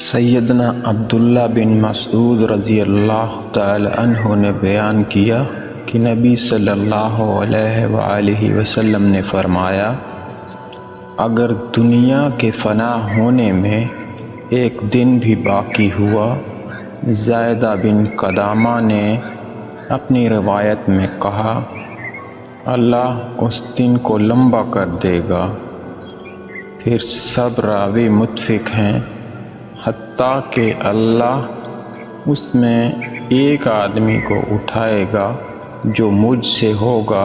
سیدنا عبداللہ بن مسعود رضی اللہ تعالی عنہ نے بیان کیا کہ نبی صلی اللہ علیہ وآلہ وسلم نے فرمایا، اگر دنیا کے فنا ہونے میں ایک دن بھی باقی ہوا، زائدہ بن قدامہ نے اپنی روایت میں کہا، اللہ اس دن کو لمبا کر دے گا۔ پھر سب راوی متفق ہیں، حتیٰ کہ اللہ اس میں ایک آدمی کو اٹھائے گا جو مجھ سے ہوگا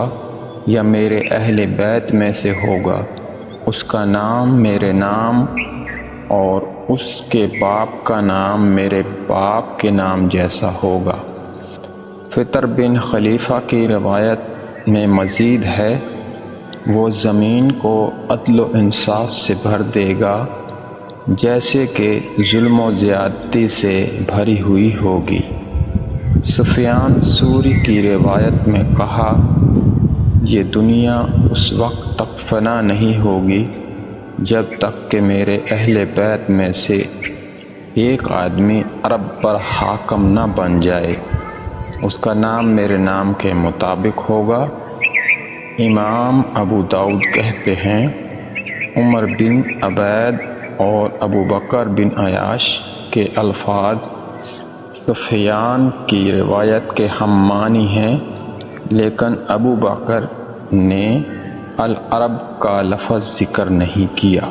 یا میرے اہل بیت میں سے ہوگا، اس کا نام میرے نام اور اس کے باپ کا نام میرے باپ کے نام جیسا ہوگا۔ فطر بن خلیفہ کی روایت میں مزید ہے، وہ زمین کو عدل و انصاف سے بھر دے گا جیسے کہ ظلم و زیادتی سے بھری ہوئی ہوگی۔ سفیان ثوری کی روایت میں کہا، یہ دنیا اس وقت تک فنا نہیں ہوگی جب تک کہ میرے اہل بیت میں سے ایک آدمی عرب پر حاکم نہ بن جائے، اس کا نام میرے نام کے مطابق ہوگا۔ امام ابو داؤد کہتے ہیں، عمر بن عبید اور ابو بکر بن عیاش کے الفاظ سفیان کی روایت کے ہم معنی ہیں، لیکن ابو بکر نے العرب کا لفظ ذکر نہیں کیا۔